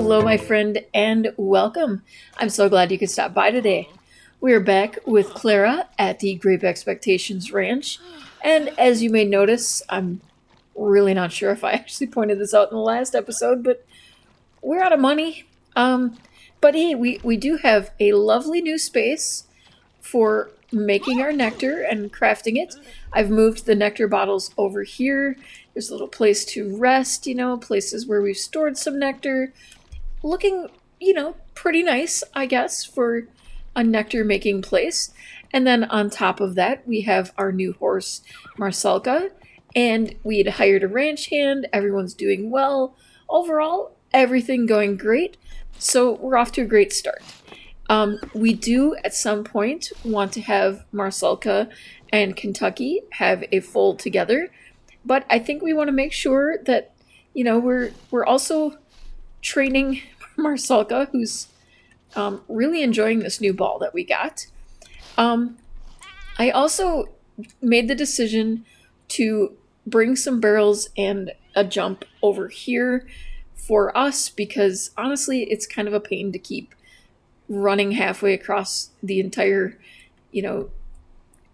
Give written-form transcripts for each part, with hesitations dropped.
Hello, my friend, and welcome. I'm so glad you could stop by today. We're back with Clara at the Grape Expectations Ranch, and as you may notice, I'm really not sure if I actually pointed this out in the last episode, but we're out of money. But hey, we do have a lovely new space for making our nectar and crafting it. I've moved the nectar bottles over here. There's a little place to rest, places where we've stored some nectar. Looking, pretty nice, I guess, for a nectar making place. And then on top of that, we have our new horse, Marcelka, and we had hired a ranch hand. Everyone's doing well. Overall, everything going great. So we're off to a great start. We do at some point want to have Marcelka and Kentucky have a foal together, but I think we want to make sure that we're also training Marcelka, who's really enjoying this new ball that we got. I also made the decision to bring some barrels and a jump over here for us because honestly, it's kind of a pain to keep running halfway across the entire,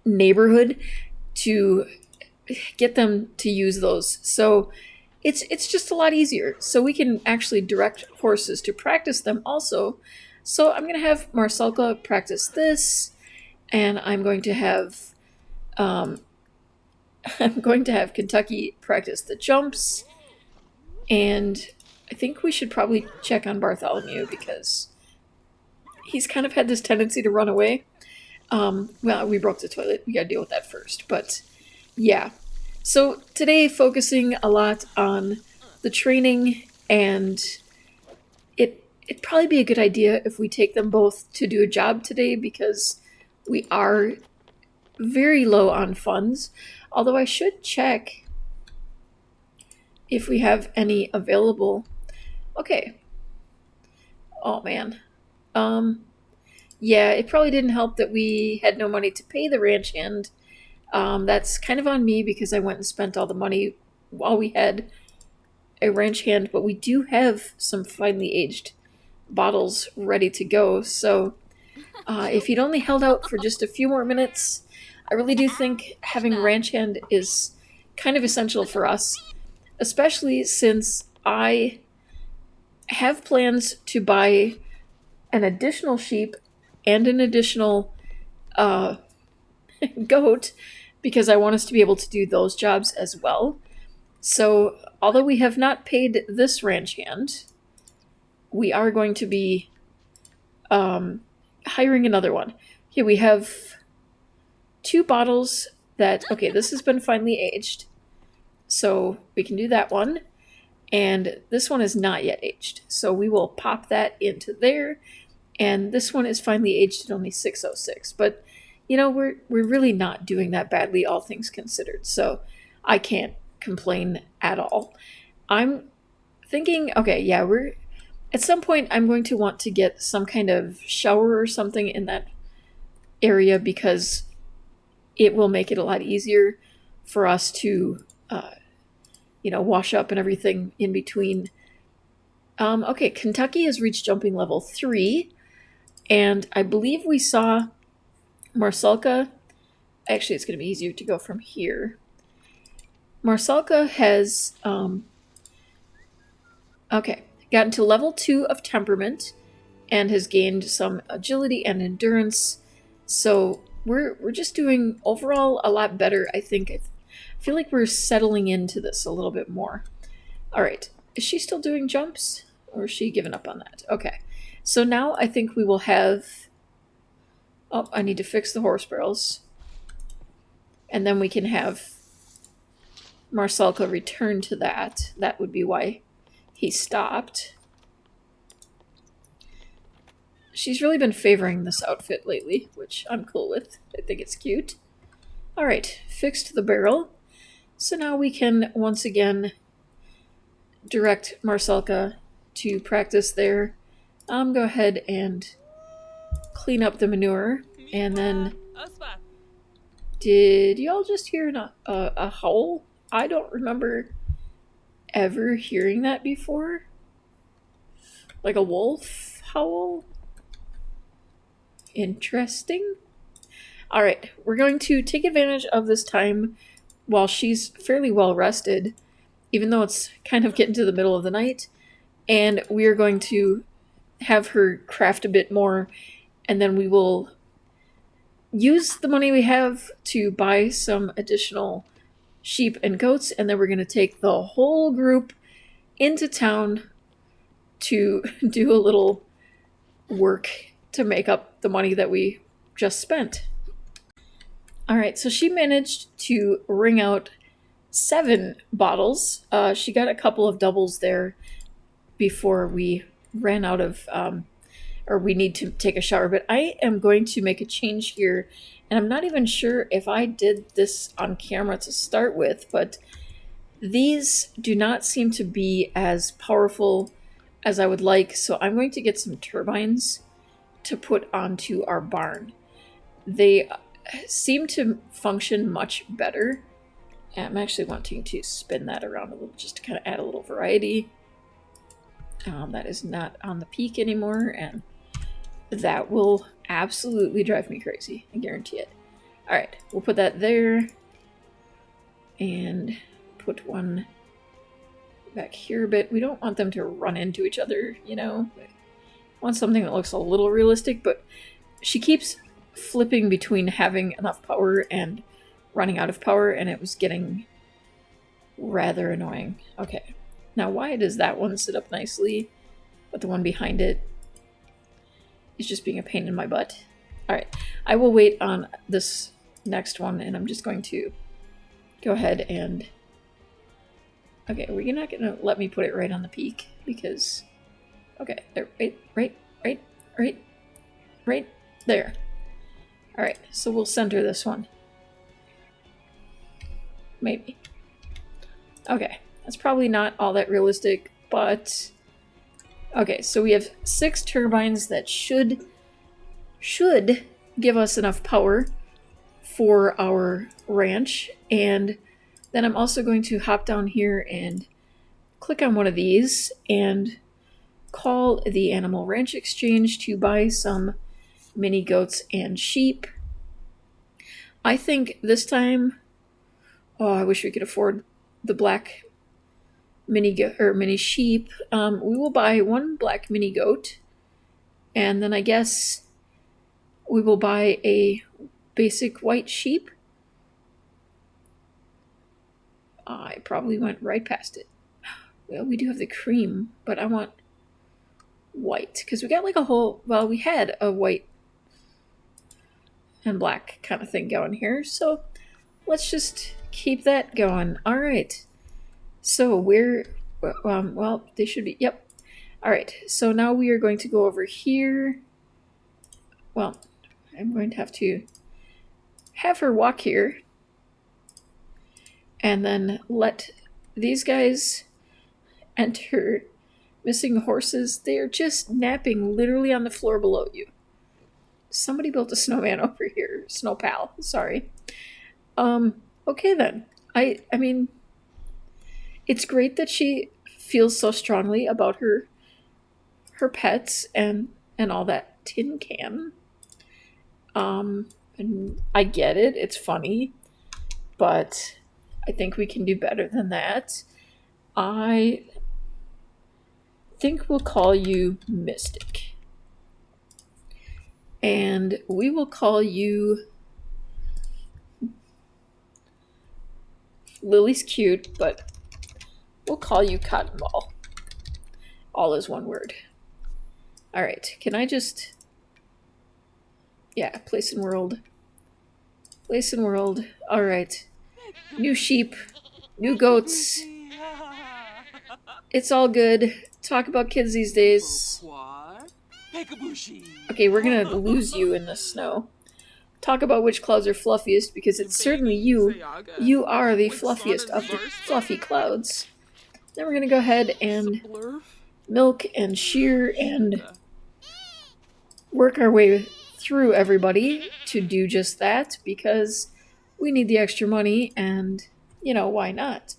neighborhood to get them to use those. So it's just a lot easier. So we can actually direct horses to practice them also. So I'm going to have Marcelka practice this, and I'm going to have Kentucky practice the jumps, and I think we should probably check on Bartholomew because he's kind of had this tendency to run away. Well, we broke the toilet. We gotta deal with that first. But yeah. So today, focusing a lot on the training, and it'd probably be a good idea if we take them both to do a job today because we are very low on funds. Although I should check if we have any available. Okay. Oh man. Yeah, it probably didn't help that we had no money to pay the ranch hand. That's kind of on me because I went and spent all the money while we had a ranch hand, but we do have some finely aged bottles ready to go. So if you'd only held out for just a few more minutes, I really do think having ranch hand is kind of essential for us, especially since I have plans to buy an additional sheep and an additional goat because I want us to be able to do those jobs as well. So, although we have not paid this ranch hand, we are going to be hiring another one. Here we have 2 bottles okay, this has been finely aged. So, we can do that one. And this one is not yet aged. So, we will pop that into there. And this one is finally aged at only 606. But, we're really not doing that badly, all things considered. So I can't complain at all. I'm thinking, okay, yeah, at some point I'm going to want to get some kind of shower or something in that area because it will make it a lot easier for us to, wash up and everything in between. Okay, Kentucky has reached jumping level 3. And I believe we saw Marcelka. Actually, it's going to be easier to go from here. Marcelka has, gotten to level 2 of temperament and has gained some agility and endurance. So we're just doing overall a lot better, I think. I feel like we're settling into this a little bit more. All right. Is she still doing jumps? Or is she given up on that? Okay. So now I think we will have... Oh, I need to fix the horse barrels. And then we can have Marcelka return to that. That would be why he stopped. She's really been favoring this outfit lately, which I'm cool with. I think it's cute. All right, fixed the barrel. So now we can once again direct Marcelka to practice there. Go ahead and clean up the manure, and then... Did y'all just hear a howl? I don't remember ever hearing that before. Like a wolf howl? Interesting. Alright, we're going to take advantage of this time while she's fairly well rested, even though it's kind of getting to the middle of the night, and we are going to have her craft a bit more, and then we will use the money we have to buy some additional sheep and goats, and then we're going to take the whole group into town to do a little work to make up the money that we just spent. Alright, so she managed to wring out 7 bottles. She got a couple of doubles there before we ran out of, or we need to take a shower. But I am going to make a change here, and I'm not even sure if I did this on camera to start with, but these do not seem to be as powerful as I would like, so I'm going to get some turbines to put onto our barn. They seem to function much better. I'm actually wanting to spin that around a little just to kind of add a little variety. That is not on the peak anymore, and that will absolutely drive me crazy. I guarantee it. Alright, we'll put that there. And put one back here a bit. We don't want them to run into each other, you know. I want something that looks a little realistic, but she keeps flipping between having enough power and running out of power, and it was getting rather annoying. Okay. Now, why does that one sit up nicely, but the one behind it is just being a pain in my butt? Alright, I will wait on this next one, and I'm just going to go ahead and... Okay, we're not going to let me put it right on the peak, because... Okay, there, right there. Alright, so we'll center this one. Maybe. Okay. That's probably not all that realistic, but... Okay, so we have 6 turbines that should give us enough power for our ranch, and then I'm also going to hop down here and click on one of these and call the Animal Ranch Exchange to buy some mini goats and sheep. I think this time... Oh, I wish we could afford the black mini sheep. We will buy 1 black mini goat, and then I guess we will buy a basic white sheep. I probably went right past it. Well, we do have the cream, but I want white, because we got like a whole, well, we had a white and black kind of thing going here, so let's just keep that going. All right. So we're, well, they should be, yep. All right, so now we are going to go over here. Well, I'm going to have her walk here. And then let these guys enter. Missing horses, they are just napping literally on the floor below you. Somebody built a snowman over here. Snow pal, sorry. Okay then. I mean... It's great that she feels so strongly about her pets and all that tin can. And I get it, it's funny, but I think we can do better than that. I think we'll call you Mystic. And we will call you... Lily's cute, but... We'll call you Cotton Ball. All is one word. Alright, can I just... Yeah, place in world. Place in world. Alright. New sheep. New goats. It's all good. Talk about kids these days. Okay, we're gonna lose you in the snow. Talk about which clouds are fluffiest, because it's certainly you. You are the fluffiest of the fluffy clouds. Then we're going to go ahead and milk and shear and work our way through everybody to do just that, because we need the extra money and, you know, why not?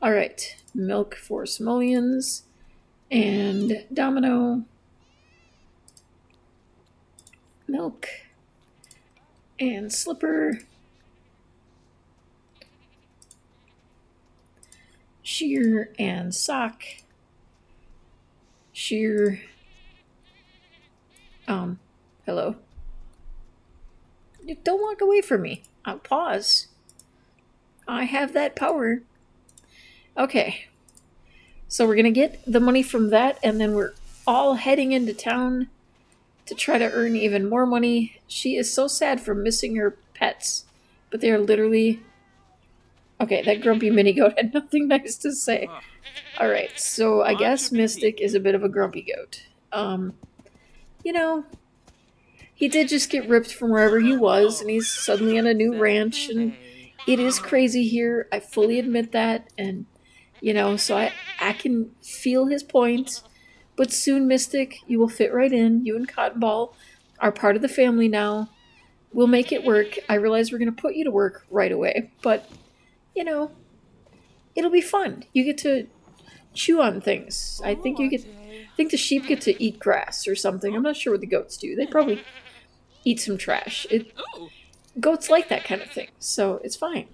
Alright, milk for simoleons. And Domino, Milk, and Slipper, Sheer, and Sock. Sheer, hello. Don't walk away from me. I'll pause. I have that power. Okay, so we're gonna get the money from that, and then we're all heading into town to try to earn even more money. She is so sad for missing her pets, but they are literally. Okay, that grumpy mini goat had nothing nice to say. Alright, so I guess Mystic is a bit of a grumpy goat. You know, he did just get ripped from wherever he was, and he's suddenly on a new ranch, and it is crazy here. I fully admit that, and so I can feel his point. But soon, Mystic, you will fit right in. You and Cotton Ball are part of the family now. We'll make it work. I realize we're going to put you to work right away, but you know, it'll be fun. You get to chew on things. I think think the sheep get to eat grass or something. I'm not sure what the goats do. They probably eat some trash. Goats like that kind of thing, so it's fine.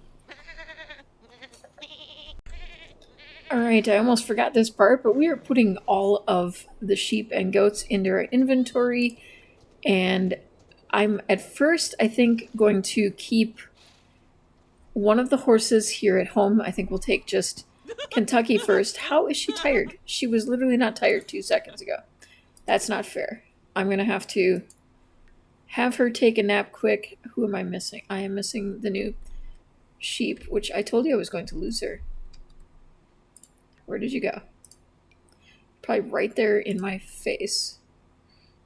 Alright, I almost forgot this part, but we are putting all of the sheep and goats into our inventory, and I'm at first, I think, going to keep one of the horses here at home. I think we'll take just Kentucky first. How is she tired? She was literally not tired 2 seconds ago. That's not fair. I'm going to have her take a nap quick. Who am I missing? I am missing the new sheep, which I told you I was going to lose her. Where did you go? Probably right there in my face.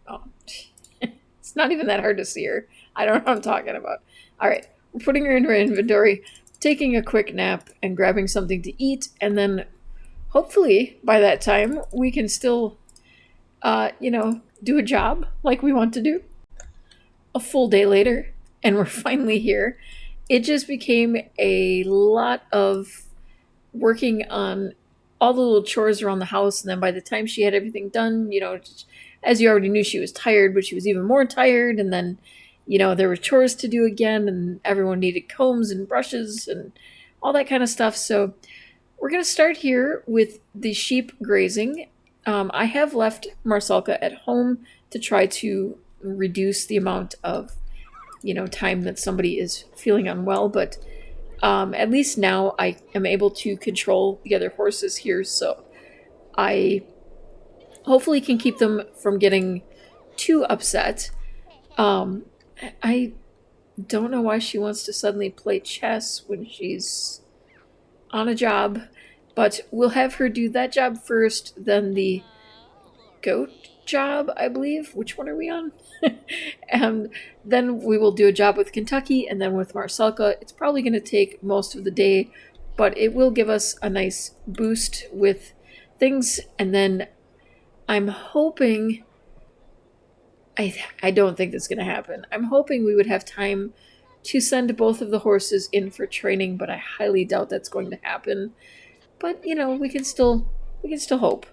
Oh, it's not even that hard to see her. I don't know what I'm talking about. All right, we're putting her in her inventory, taking a quick nap, and grabbing something to eat, and then hopefully by that time we can still, do a job like we want to do. A full day later, and we're finally here. It just became a lot of working on all the little chores around the house, and then by the time she had everything done, as you already knew, she was tired, but she was even more tired, and then there were chores to do again, and everyone needed combs and brushes and all that kind of stuff. So we're going to start here with the sheep grazing. I have left Marcelka at home to try to reduce the amount of time that somebody is feeling unwell, but at least now I am able to control the other horses here, so I hopefully can keep them from getting too upset. I don't know why she wants to suddenly play chess when she's on a job, but we'll have her do that job first, then the goat job, I believe. Which one are we on? And then we will do a job with Kentucky, and then with Marcelka. It's probably going to take most of the day, but it will give us a nice boost with things. And then I'm hoping, I don't think that's going to happen. I'm hoping we would have time to send both of the horses in for training, but I highly doubt that's going to happen. But we can still hope.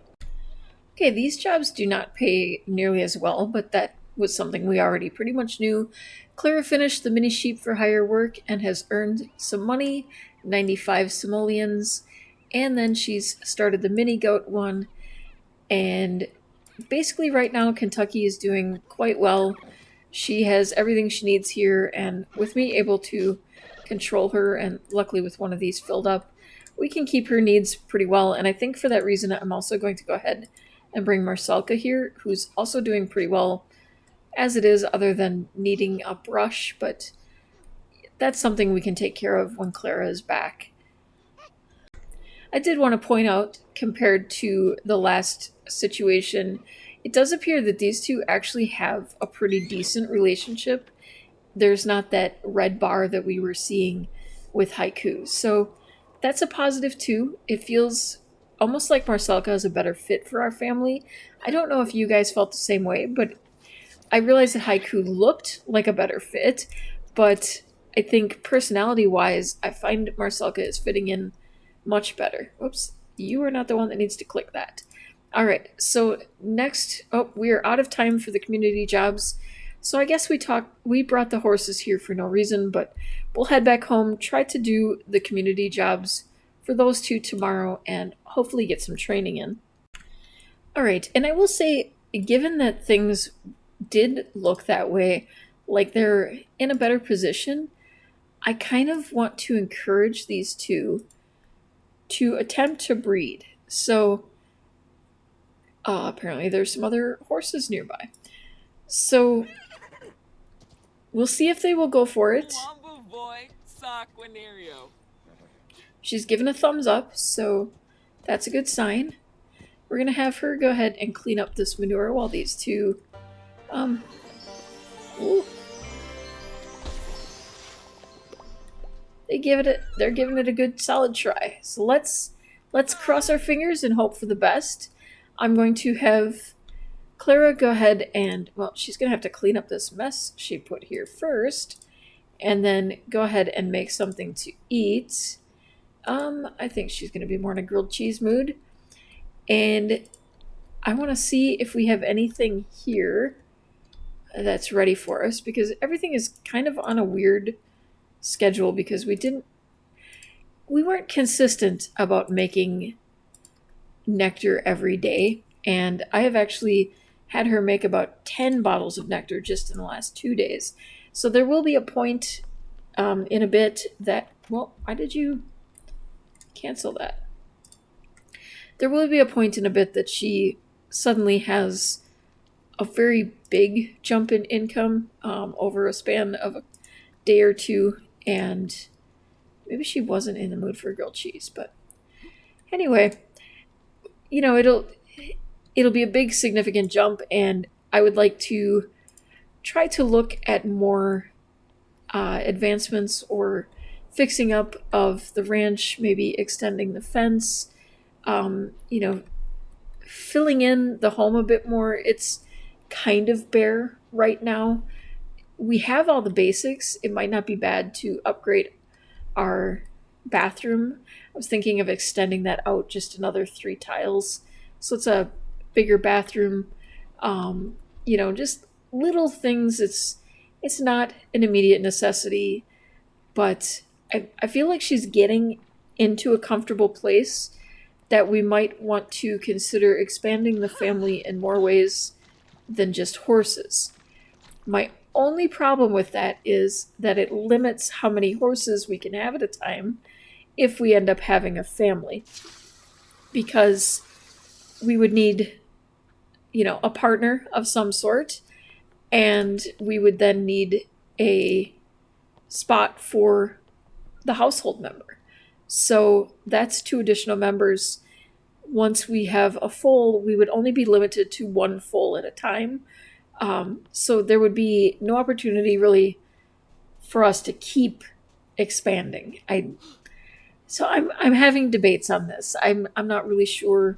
Okay, these jobs do not pay nearly as well, but that was something we already pretty much knew. Clara finished the mini sheep for hire work and has earned some money, 95 simoleons, and then she's started the mini goat one. And basically right now Kentucky is doing quite well. She has everything she needs here, and with me able to control her, and luckily with one of these filled up, we can keep her needs pretty well. And I think for that reason I'm also going to go ahead and bring Marcelka here, who's also doing pretty well as it is, other than needing a brush, but that's something we can take care of when Clara is back. I did want to point out, compared to the last situation, it does appear that these two actually have a pretty decent relationship. There's not that red bar that we were seeing with Haiku. So that's a positive too. It feels almost like Marcelka is a better fit for our family. I don't know if you guys felt the same way, but I realized that Haiku looked like a better fit, but I think personality-wise, I find Marcelka is fitting in much better. Whoops, you are not the one that needs to click that. All right. So next, oh, we are out of time for the community jobs. So I guess we brought the horses here for no reason, but we'll head back home, try to do the community jobs for those two tomorrow, and hopefully get some training in. All right. And I will say, given that things did look that way, like they're in a better position, I kind of want to encourage these two to attempt to breed. So apparently there's some other horses nearby. So we'll see if they will go for it. She's given a thumbs up, so that's a good sign. We're going to have her go ahead and clean up this manure while these two... Ooh. They're giving it a good solid try. So let's cross our fingers and hope for the best. I'm going to have Clara go ahead and, well, she's going to have to clean up this mess she put here first, and then go ahead and make something to eat. I think she's going to be more in a grilled cheese mood. And I want to see if we have anything here that's ready for us, because everything is kind of on a weird schedule because we weren't consistent about making nectar every day, and I have actually had her make about 10 bottles of nectar just in the last 2 days. So there will be a point in a bit that, well, why did you cancel that? There will be a point in a bit that she suddenly has a very big jump in income over a span of a day or two, and maybe she wasn't in the mood for grilled cheese, but anyway, you know, it'll be a big significant jump, and I would like to try to look at more advancements or fixing up of the ranch, maybe extending the fence, you know, filling in the home a bit more. It's kind of bare right now. We have all the basics. It might not be bad to upgrade our bathroom. I was thinking of extending that out just another 3 tiles. So it's a bigger bathroom. You know, just little things. It's not an immediate necessity, but I feel like she's getting into a comfortable place that we might want to consider expanding the family in more ways than just horses. My only problem with that is that it limits how many horses we can have at a time if we end up having a family. Because we would need, you know, a partner of some sort, and we would then need a spot for the household member. So that's 2 additional members. Once we have a foal, we would only be limited to 1 foal at a time. So there would be no opportunity really for us to keep expanding. So I'm having debates on this. I'm not really sure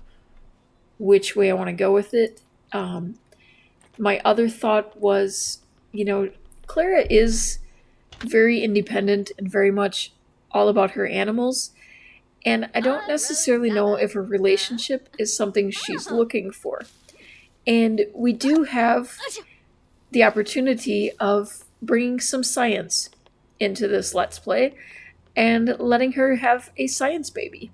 which way I want to go with it. My other thought was, you know, Clara is very independent and very much all about her animals. And I don't necessarily know if a relationship is something she's looking for. And we do have the opportunity of bringing some science into this Let's Play and letting her have a science baby.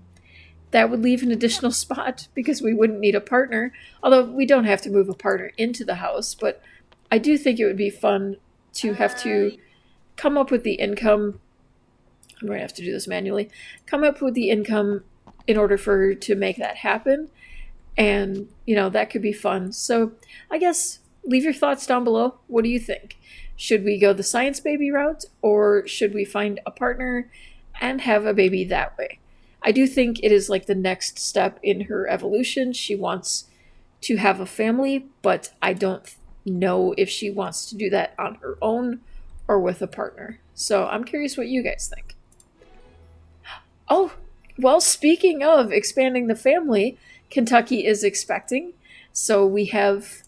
That would leave an additional spot because we wouldn't need a partner, although we don't have to move a partner into the house, but I do think it would be fun to have to come up with the income. I'm going to have to do this manually. Come up with the income in order for her to make that happen. And, you know, that could be fun. So I guess leave your thoughts down below. What do you think? Should we go the science baby route, or should we find a partner and have a baby that way? I do think it is like the next step in her evolution. She wants to have a family, but I don't know if she wants to do that on her own or with a partner. So I'm curious what you guys think. Oh, well, speaking of expanding the family, Kentucky is expecting. So we have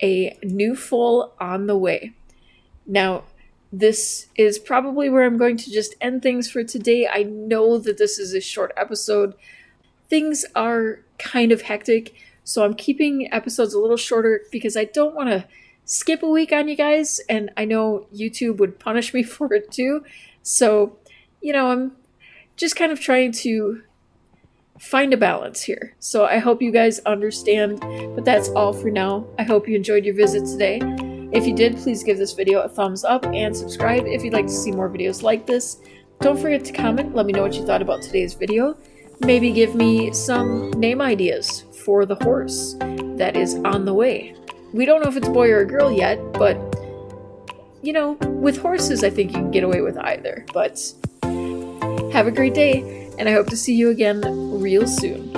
a new foal on the way. Now, this is probably where I'm going to just end things for today. I know that this is a short episode. Things are kind of hectic, So I'm keeping episodes a little shorter because I don't want to skip a week on you guys, and I know YouTube would punish me for it too. So, I'm just kind of trying to find a balance here. So I hope you guys understand, but that's all for now. I hope you enjoyed your visit today. If you did, please give this video a thumbs up and subscribe if you'd like to see more videos like this. Don't forget to comment, let me know what you thought about today's video. Maybe give me some name ideas for the horse that is on the way. We don't know if it's a boy or a girl yet, but with horses I think you can get away with either. But have a great day, and I hope to see you again real soon.